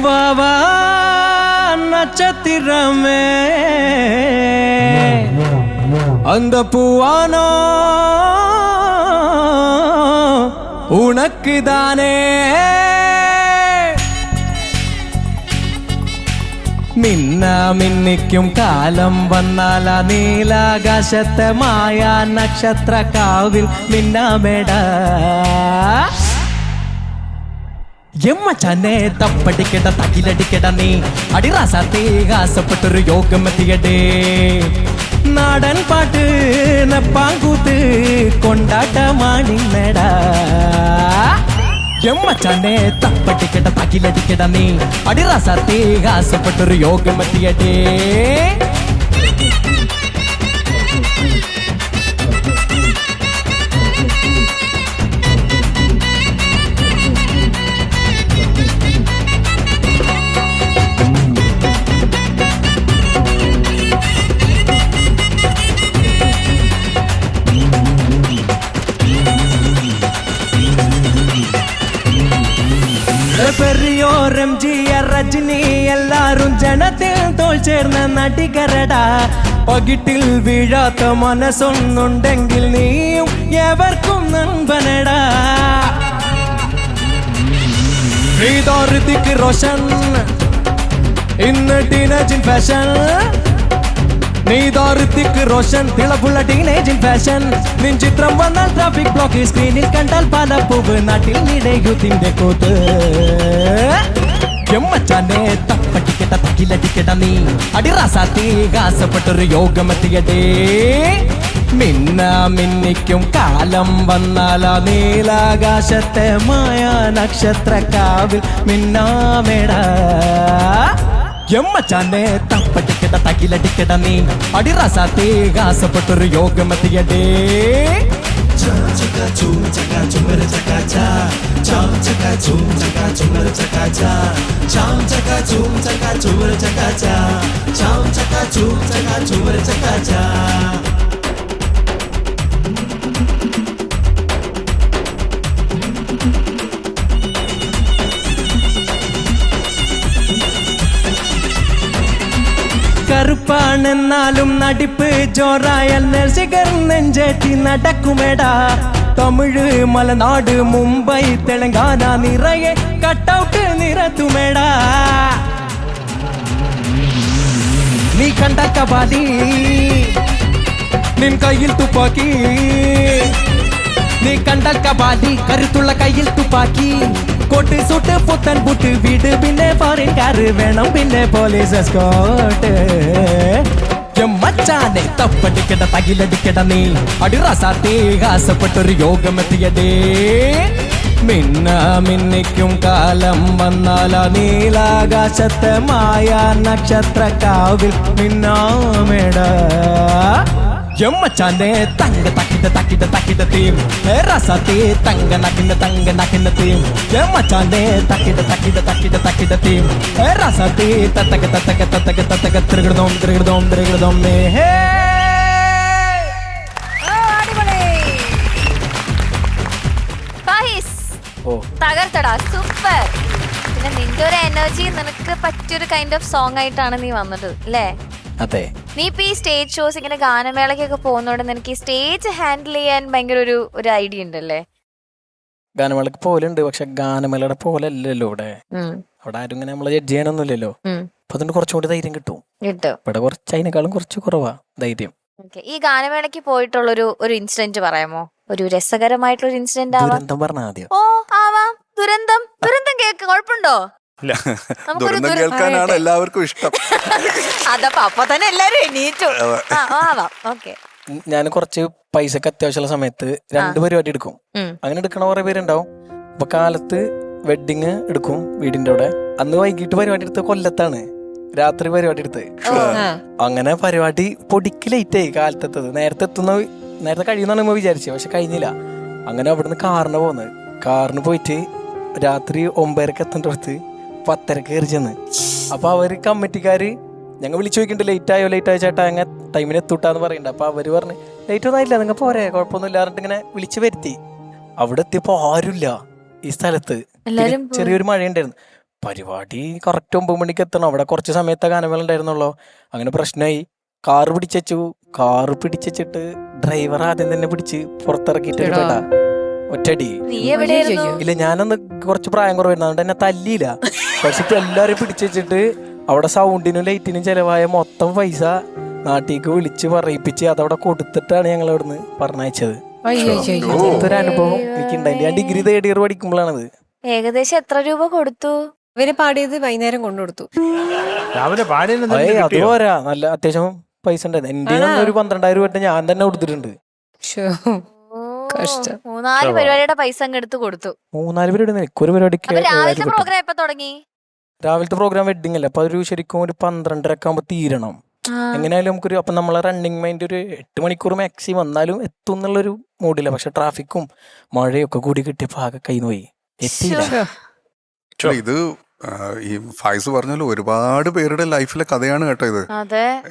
வாவா நட்சத்திரமே அந்த பூவானோ உனக்கு தானே മിന്ന മിന്നിക്കും കാലം വന്നാൽ നീലാകാശത്തെ മായ നക്ഷത്ര കാവിൽ മിന്നാമേട എമ്മച്ചനെ തപ്പടിക്കട തകിലടിക്കട നീ അടിറാസാത്തേ ആസപ്പെട്ടൊരു യോഗം എത്തിയടേ നാടൻ പാട്ട് നപ്പാങ്കൂത്ത് കൊണ്ടാട്ടമാണിന്നട എമ്മച്ചനെ തപ്പടിക്കട തകിലടിക്കട നീ അടിറാസാത്തേ ആസപ്പെട്ടൊരു യോഗം എത്തിയടേ പെരിയോർ എംജിആർ രജനി എല്ലാരും ജനത്തിൽ തോൾ ചേർന്ന നടികരടാ പകിട്ടിൽ വീഴാത്ത മനസ്സൊന്നുണ്ടെങ്കിൽ നീയും എവർക്കും നൻപനടാ ഋതിക് റോഷൻ ഇന്ന് ടീനേജ് ഫാഷൻ ഋതിക് റോഷൻ തിളപ്പുള്ള ടീനേജ് ഫാഷൻ നിൻ ചിത്രം വന്നാൽ ട്രാഫിക് ബ്ലോക്ക് സ്ക്രീനിൽ കണ്ടാൽ പല പൂവ് നാട്ടിൽ നിടയുത്തിന്റെ കൂത്ത് എമ്മച്ചാനെ തപ്പടിക്കട്ട തകിലടിക്കട നീ അടിറാസാത്തേ ആസപ്പെട്ടൊരു യോഗം എത്തിയടേ മിന്ന മിന്നിക്കും കാലം വന്നാൽ നീലാകാശത്തെ മായ നക്ഷത്ര കാവിൽ മിന്നാമേട എമ്മച്ചാനെ തപ്പടിക്കട തകിലടിക്കട നീ അടിറാസാത്തേ ആസപ്പെട്ടൊരു യോഗം എത്തിയടേ കറുപ്പാണെന്നാലും നടിപ്പ് ജോറായൽ നെർസികർ നെഞ്ചേറ്റി നടക്കുമേടാ തമിഴ് മലനാട് മുംബൈ തെലങ്കാന നിറയെ കട്ടൗട്ട് നിരത്തുമേടാ നീ കണ്ട കബാലി നിൻ കയ്യിൽ തുപ്പാക്കി നീ കണ്ട കബാലി കരുത്തുള്ള കയ്യിൽ തുപ്പാക്കി കോട്ട് സൂട്ട് പുത്തൻ പുട്ട് വീട് പിന്നെ ഫോറിൻ കാറ് വേണം പിന്നെ പോലീസ് എസ്കോർട്ട് എമ്മച്ചാനെ തപ്പടിക്കട തകിലടിക്കട നീ അടിറാസാത്തേ ആസപ്പെട്ടൊരു യോഗം എത്തിയടേ മിന്ന മിന്നിക്കും കാലം വന്നാൽ നീലാകാശത്തെ മായ നക്ഷത്ര കാവിൽ മിന്നാമേട എമ്മച്ചാനെ തങ്ക തക്കിട തക്കിട തക്കിട തീം റസാത്തേ തങ്ക നക്കിന്ന തീം എമ്മച്ചാനെ തക്കിട തക്കിട തക്കിട തക്കിട തീം റസാത്തേ തത്തക തത്തക തത്തക തത്തക തിരുകിടതോം ഹേ തകർത്തടാ സൂപ്പർ. പിന്നെ നിന്റെ ഒരു എനർജി നിനക്ക് പറ്റിയൊരു കൈൻഡ് ഓഫ് സോങ് ആയിട്ടാണ് നീ വന്നത് അല്ലേ? അതെ. നീ ഇപ്പൊ ഈ സ്റ്റേജ് ഷോസ് ഇങ്ങനെ ഗാനമേളക്കൊക്കെ പോകുന്നോണ്ട് നിനക്ക് ഈ സ്റ്റേജ് ഹാൻഡിൽ ചെയ്യാൻ ഭയങ്കര ഒരു ഐഡിയ ഉണ്ടല്ലേ? ഗാനമേളക്ക് പോലുണ്ട്, പക്ഷെ ഗാനമേളയുടെ പോലെ അല്ലല്ലോ ഇവിടെ. അവിടെ ആരും ഇങ്ങനെ നമ്മളെ ജഡ്ജ് ചെയ്യാനൊന്നുമില്ലല്ലോ. അപ്പൊ അതുകൊണ്ട് കുറച്ചുകൂടി ധൈര്യം കിട്ടും. ഇവിടെ കുറച്ച് അതിനേക്കാളും കുറച്ച് കുറവാ ധൈര്യം. ഈ ഗാനമേളക്ക് പോയിട്ടുള്ള ഒരു ഇൻസിഡന്റ് പറയാമോ? ഒരു രസകരമായിട്ടുള്ള ഒരു ഇൻസിഡന്റ് ആവാം. ദുരന്തം പറഞ്ഞാൽ ആദ്യം. ഓ ആവാം. ദുരന്തം കേക്ക് കുഴപ്പമുണ്ടോ? കേൾക്കാനാണ് എല്ലാവർക്കും ഇഷ്ടം. അതപ്പോ അപ്പൊ തന്നെ എല്ലാരും എണീറ്റു. ആവാം. ഓക്കെ. ഞാൻ കുറച്ച് പൈസക്ക് അത്യാവശ്യമുള്ള സമയത്ത് 2 പരിപാടി എടുക്കും. അങ്ങനെ എടുക്കണ കുറെ പേരുണ്ടാവും. അപ്പൊ കാലത്ത് വെഡിങ് എടുക്കും വീടിന്റെ അവിടെ. അന്ന് വൈകിട്ട് പരിപാടി എടുത്ത് കൊല്ലത്താണ്. രാത്രി പരിപാടി എടുത്ത് അങ്ങനെ പരിപാടി പൊടിക്ക് ലേറ്റ് ആയി. കാലത്തെത്തത് നേരത്തെ കഴിയുന്നാണ് നമ്മൾ വിചാരിച്ചത്, പക്ഷെ കഴിഞ്ഞില്ല. അങ്ങനെ അവിടുന്ന് കാറിന് പോയിട്ട് രാത്രി 9:30 എത്തേണ്ടടുത്ത് 10:30 കയറി ചെന്ന്. അപ്പൊ അവര് കമ്മിറ്റിക്കാര് ഞങ്ങൾ വിളിച്ചു ചോദിക്കുന്നുണ്ട് ലേറ്റ് ആയോ ചേട്ടാ, അങ്ങനെ ടൈമിന് എത്തൂട്ടാന്ന് പറയണ്ട. അപ്പൊ അവര് പറഞ്ഞു ലേറ്റ് ഒന്നും ആയില്ല, നിങ്ങൾ പോരെ, കുഴപ്പമൊന്നും ഇല്ലാറിട്ട് ഇങ്ങനെ വിളിച്ചു വരുത്തി. അവിടെ എത്തിയപ്പോ ആരുമില്ല ഈ സ്ഥലത്ത്. ചെറിയൊരു മഴ ഉണ്ടായിരുന്നു. പരിപാടി കറക്റ്റ് 9 മണിക്ക് എത്തണം. അവിടെ കുറച്ച് സമയത്തെ ഗാനമേള ഉണ്ടായിരുന്നുള്ളൂ. അങ്ങനെ പ്രശ്നമായി. കാറ് പിടിച്ചിട്ട് ഡ്രൈവർ ആദ്യം തന്നെ പിടിച്ച് പുറത്തിറക്കിയിട്ട് ഒറ്റടി. ഇല്ല, ഞാനൊന്ന് കുറച്ച് പ്രായം കുറവായിരുന്നു, അതുകൊണ്ട് എന്നെ തല്ലിയില്ല. പക്ഷെ ഇപ്പൊ എല്ലാരും പിടിച്ചിട്ട് അവിടെ സൗണ്ടിനും ലൈറ്റിനും ചെലവായ മൊത്തം പൈസ നാട്ടിലേക്ക് വിളിച്ച് പറയിപ്പിച്ച് അതവിടെ കൊടുത്തിട്ടാണ് ഞങ്ങൾ അവിടുന്ന് പറഞ്ഞയച്ചത്. ഒരു അനുഭവം എനിക്കുണ്ടായില്ല. ഞാൻ ഡിഗ്രി 3rd year പഠിക്കുമ്പോഴാണത്. ഏകദേശം എത്ര രൂപ കൊടുത്തു? ഇവര് പാടിയത് വൈകുന്നേരം കൊണ്ടുകൊടുത്തു. അത് പോരാ, നല്ല അത്യാവശ്യം പൈസ ഉണ്ടായിരുന്നു. എന്റെ ഒരു 12,000 രൂപ ഞാൻ തന്നെ കൊടുത്തിട്ടുണ്ട്. 3-4 പരിപാടിയുടെ പൈസ അങ്ങ് എടുത്ത് കൊടുത്തു. 3-4 പരിപാടി എനിക്കൊരു പരിപാടിക്ക്. രാവിലത്തെ പ്രോഗ്രാം എപ്പോ തുടങ്ങി? രാവിലത്തെ പ്രോഗ്രാം വെഡിങ് അല്ലേ, അപ്പൊ ഒരു ശരിക്കും ഒരു 12:30 ആകുമ്പോ തീരണം. എങ്ങനെയായാലും നമുക്കൊരു അപ്പൊ നമ്മളെ റണ്ണിങ് മൈൻഡ് ഒരു 8 മണിക്കൂർ മാക്സിമം വന്നാലും എത്തും എന്നുള്ളൊരു മൂഡില്ല. പക്ഷെ ട്രാഫിക്കും മഴയൊക്കെ കൂടി കിട്ടിയപ്പോ ആകെ കൈന്ന് പോയി, എത്തിയില്ല. ഇത് ഈ ഫായിസ് പറഞ്ഞാലും ഒരുപാട് പേരുടെ ലൈഫിലെ കഥയാണ് കേട്ടോ ഇത്.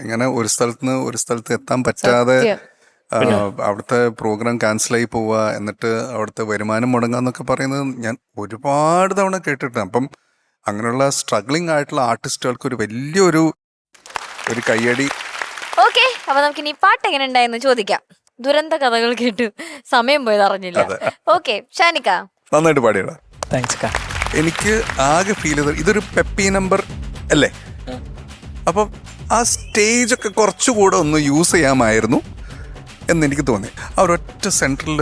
ഇങ്ങനെ ഒരു സ്ഥലത്ത് എത്താൻ പറ്റാതെ അവിടുത്തെ പ്രോഗ്രാം ക്യാൻസലായി പോവുക, എന്നിട്ട് അവിടുത്തെ വരുമാനം മുടങ്ങാന്നൊക്കെ പറയുന്നത് ഞാൻ ഒരുപാട് തവണ കേട്ടിട്ടുണ്ട്. അപ്പം അങ്ങനെയുള്ള സ്ട്രഗ്ലിംഗ് ആയിട്ടുള്ള ആർട്ടിസ്റ്റുകൾക്ക് ഒരു വലിയൊരു കയ്യടി. ഓക്കെ, അപ്പൊ നമുക്ക് ഇനി പാട്ട് എങ്ങനെ ഉണ്ടായെന്ന് ചോദിക്കാം. ദുരന്ത കഥകൾ കേട്ടു സമയം പോയത് അറിഞ്ഞില്ല. ഓക്കെ, ഷാനിക്ക നന്നായിട്ട് പാടിയടാ. താങ്ക്സ്. എനിക്ക് ആകെ ഫീൽ ചെയ്തത് ഇതൊരു പെപ്പി നമ്പർ അല്ലേ, അപ്പം ആ സ്റ്റേജൊക്കെ കുറച്ചുകൂടെ ഒന്ന് യൂസ് ചെയ്യാമായിരുന്നു എന്നെനിക്ക് തോന്നി. ആ ഒരൊറ്റ സെൻറ്ററിൽ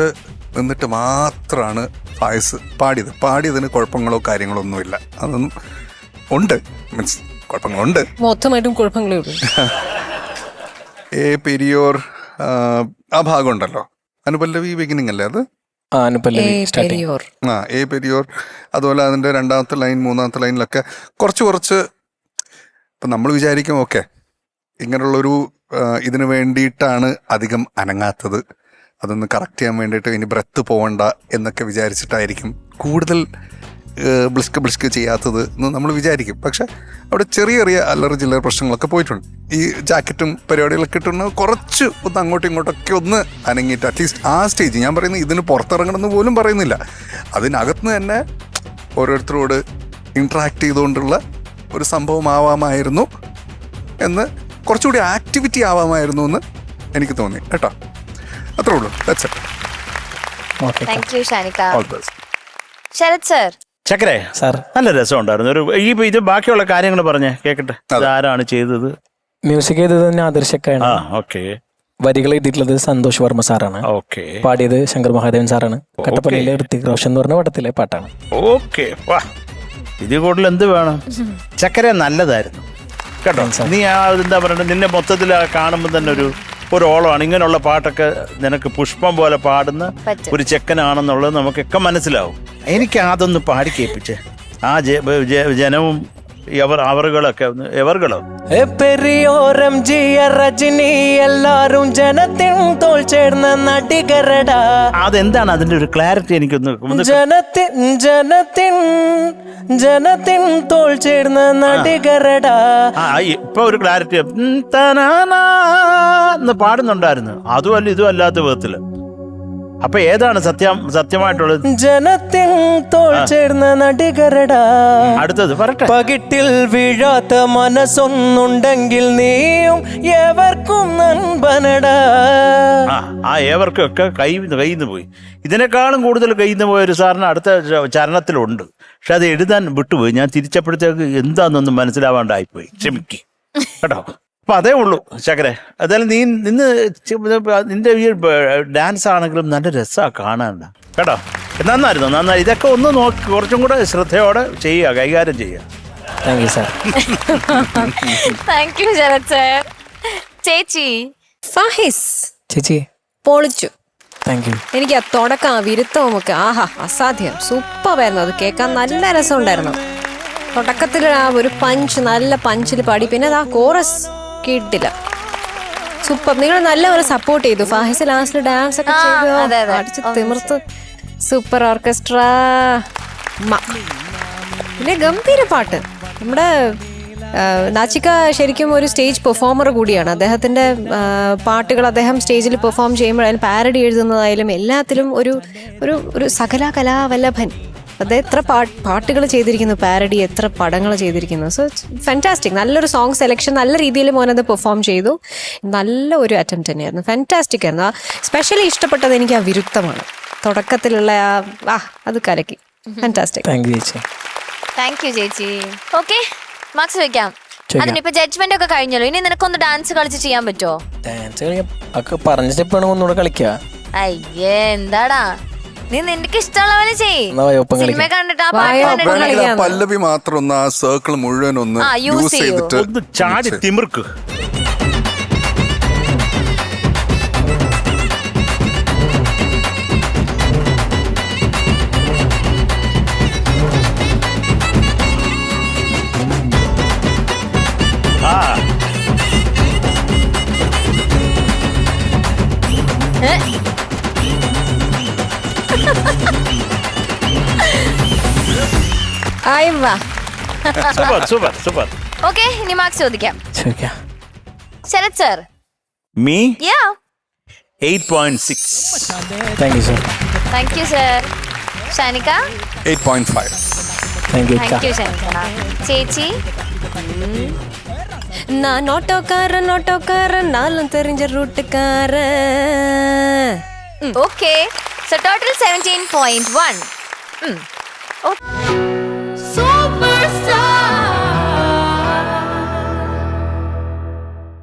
നിന്നിട്ട് മാത്രമാണ് ഫായിസ് പാടിയതിന് കുഴപ്പങ്ങളോ കാര്യങ്ങളോ ഒന്നുമില്ല. അതൊന്നും ഉണ്ട്, മീൻസ് കുഴപ്പങ്ങളുണ്ട്, മൊത്തമായിട്ടും കുഴപ്പങ്ങളേ ഉള്ളൂ. ഏ പെരിയോർ ആ ഭാഗം ഉണ്ടല്ലോ, അനുപല്ലവി ബിഗിനിങ് അല്ലേ അത്? ഏ പെരിയോർ. അതുപോലെ അതിൻ്റെ 2ാമത്തെ ലൈൻ 3ാമത്തെ ലൈനിലൊക്കെ കുറച്ച് ഇപ്പം നമ്മൾ വിചാരിക്കും ഓക്കെ ഇങ്ങനെയുള്ളൊരു ഇതിനു വേണ്ടിയിട്ടാണ് അധികം അനങ്ങാത്തത്, അതൊന്ന് കറക്റ്റ് ചെയ്യാൻ വേണ്ടിയിട്ട് ഇനി ബ്രെത്ത് പോകണ്ട എന്നൊക്കെ വിചാരിച്ചിട്ടായിരിക്കും കൂടുതൽ ബ്ലിസ്ക് ചെയ്യാത്തത് എന്ന് നമ്മൾ വിചാരിക്കും. പക്ഷെ അവിടെ ചെറിയ അല്ലറ ചില്ലറ പ്രശ്നങ്ങളൊക്കെ പോയിട്ടുണ്ട്. ഈ ജാക്കറ്റും പരിപാടികളൊക്കെ ഇട്ടുന്ന കുറച്ച് ഒന്ന് അങ്ങോട്ടും ഇങ്ങോട്ടൊക്കെ ഒന്ന് അനങ്ങിയിട്ട് അറ്റ്ലീസ്റ്റ് ആ സ്റ്റേജ്, ഞാൻ പറയുന്നത് ഇതിന് പുറത്തിറങ്ങണമെന്ന് പോലും പറയുന്നില്ല, അതിനകത്ത് തന്നെ ഓരോരുത്തരോട് ഇൻട്രാക്ട് ചെയ്തുകൊണ്ടുള്ള ഒരു സംഭവമാവാമായിരുന്നു എന്ന്, കുറച്ചുകൂടി ആക്ടിവിറ്റി ആവാമായിരുന്നു എന്ന് എനിക്ക് തോന്നി കേട്ടോ. അത്രേ ഉള്ളൂ. താങ്ക് യു ഷാനിക്ക. ശരത് സർ. ചക്കരെ സാർ, നല്ല രസമുണ്ടായിരുന്നു. ഇത് ബാക്കിയുള്ള കാര്യങ്ങൾ പറഞ്ഞേ കേക്കട്ടെ. ആരാണ് ചെയ്തത്? മ്യൂസിക് ചെയ്തത് ആദർശക്കാണ്. വരികൾ എഴുതിയിട്ടുള്ളത് സന്തോഷ് വർമ്മ സാറാണ്. പാടിയത് ശങ്കർ മഹാദേവൻ സാറാണ്. കട്ടപ്പനയിലെ ഋത്തിക് റോഷൻ എന്ന് പറഞ്ഞ പടത്തിലെ പാട്ടാണ്. ഓക്കെ, ഇത് കൂടുതൽ എന്ത് വേണം? ചക്കരെ നല്ലതായിരുന്നു കേട്ടോ. നീ എന്താ പറയണ്ടത്, നിന്നെ മൊത്തത്തിൽ കാണുമ്പോൾ തന്നെ ഒരു ഓളമാണ്. ഇങ്ങനെയുള്ള പാട്ടൊക്കെ നിനക്ക് പുഷ്പം പോലെ പാടുന്ന ഒരു ചെക്കനാണെന്നുള്ളത് നമുക്കൊക്കെ മനസ്സിലാവും. എനിക്ക് അതൊന്ന് പാടി കേൾപ്പിച്ചേ. ആ ജനവും പെരിയോരം ജിയ രജനി എല്ലാരും ജനത്തിൻ തോൾ ചേർന്ന നടികരടാ. അതെന്താണ് അതിന്റെ ഒരു ക്ലാരിറ്റി എനിക്കൊന്ന്. ജനത്തിൻ തോൾ ചേർന്ന നടികരടാ. ഇപ്പൊ ഒരു ക്ലാരിറ്റി എന്ന് പാടുന്നുണ്ടായിരുന്നു. അതുമല്ല ഇതും അല്ലാത്ത വിധത്തില്. അപ്പൊ ഏതാണ് സത്യമായിട്ടുള്ളത്? ജനത്തിൻ തോൾ ചേർന്ന നടികരടാ. അടുത്തത് പറട്ടെ. പകിട്ടിൽ വീഴാത്ത മനസ്സൊന്നുണ്ടെങ്കിൽ നീയും ഏവർക്കും നൻപനടാ. ആ ഏവർക്കൊക്കെ കയ്യിന്ന് പോയി. ഇതിനേക്കാളും കൂടുതൽ കയ്യിന്ന് പോയ ഒരു സാറിന് അടുത്ത ചരണത്തിലുണ്ട്. പക്ഷെ അത് എഴുതാൻ വിട്ടുപോയി. ഞാൻ തിരിച്ചപ്പോഴത്തേക്ക് എന്താണെന്നൊന്നും മനസ്സിലാവാണ്ടായിപ്പോയി. ക്ഷമിക്ക് കേട്ടോ. അപ്പൊ അതേ ഉള്ളൂ ചക്കരെ. അതായത് നിന്റെ ഈ ഡാൻസ് ആണെങ്കിലും നല്ല രസമാണ് കാണാൻ കേട്ടോ. നന്നായിരുന്നു. ഇതൊക്കെ ഒന്ന് നോക്കി കുറച്ചും കൂടെ ശ്രദ്ധയോടെ ചെയ്യുക, കൈകാര്യം ചെയ്യുക. Thank you sir. Thank you Sarath sir. ചേച്ചി ഫാഹിസ് ചേച്ചി പൊളിച്ചു. Thank you. എനിക്ക് ആ തുടക്കം വിരുത്തവും ഒക്കെ അസാധ്യം, സൂപ്പറായിരുന്നു. അത് കേൾക്കാൻ നല്ല രസമുണ്ടായിരുന്നു. തുടക്കത്തിൽ ആ ഒരു നല്ല പഞ്ചിൽ പാടി, പിന്നെ ആ കോറസ് കിട്ടില്ല. സൂപ്പർ. നിങ്ങൾ നല്ലപോലെ സപ്പോർട്ട് ചെയ്തു. ഫാഹിസ് ലാസ്റ്റിൽ ഡാൻസ് ഒക്കെ ചെയ്തു, അടിച്ച് തിമിർത്ത്. Super orchestra. പിന്നെ ഗംഭീര പാട്ട്. നമ്മുടെ നാച്ചിക ശരിക്കും ഒരു സ്റ്റേജ് പെർഫോമർ കൂടിയാണ്. അദ്ദേഹത്തിന്റെ പാട്ടുകൾ അദ്ദേഹം സ്റ്റേജിൽ പെർഫോം ചെയ്യുമ്പോഴായാലും പാരഡി എഴുതുന്നതായാലും എല്ലാത്തിലും ഒരു സകല കലാവല്ലഭൻ. അത് എത്ര പാട്ടുകൾ ചെയ്തിരിക്കുന്നു, പാരഡി എത്ര പടങ്ങൾ ചെയ്തിരിക്കുന്നു. So it's fantastic. നല്ലൊരു സോങ് സെലക്ഷൻ, നല്ല രീതിയിൽ മോനത് പെർഫോം ചെയ്തു. നല്ല ഒരു അറ്റംപ്റ്റ് തന്നെയായിരുന്നു, ഫാന്റാസ്റ്റിക് ആയിരുന്നു. സ്പെഷ്യലി ഇഷ്ടപ്പെട്ടത് എനിക്ക് ആ വിരുദ്ധമാണ്, തുടക്കത്തിലുള്ള അത് കലക്കി. ഫാന്റാസ്റ്റിക്. താങ്ക് യു ചേച്ചി. താങ്ക് യു ചേച്ചി. ഓക്കെ, മാർക്സ് വെക്കാം. അതിനിപ്പോ ജഡ്ജ്മെന്റ് ഒക്കെ കഴിഞ്ഞല്ലോ, ഇനി നിനക്കൊന്ന് ഡാൻസ് കളിച്ച് ചെയ്യാൻ പറ്റുമോ? ഡാൻസ് കളിക്കാം, ഒക്കെ പറഞ്ഞ സ്റ്റെപ്പാണ് ഒന്നുകൂടെ കളിക്കുക. അയ്യേ എന്താടാ, നീ നിനക്ക് ഇഷ്ടമുള്ള പോലെ ചെയ്യ്. എന്നാ ഒപ്പം സിനിമ കളിക്കാം. കണ്ടിട്ട് ആ പാട്ട് കണ്ടിട്ട് വേണമെങ്കിൽ ആ പല്ലവി മാത്രം ഒന്ന്, ആ സർക്കിൾ മുഴുവൻ ഒന്ന് use യൂസ് ചെയ്യൂ. ചെയ്തിട്ട് ഒന്ന് ചാടി തിമിർക്ക്. Super super super. ഓക്കെ, ഇനി മാർക്സ് ചോദിക്കാം. ചോദിക്കാം. ശരത് സർ. മീ യാ 8.6. Thank you sir. Thank you sir. Shanika 8.5. Thank you. Thank you Shanika. ചേച്ചി நான் ஓட்டோக்காரன் நாளும் தெரிஞ்ச ரூட்டுக்காரன். Okay, so total 17.1.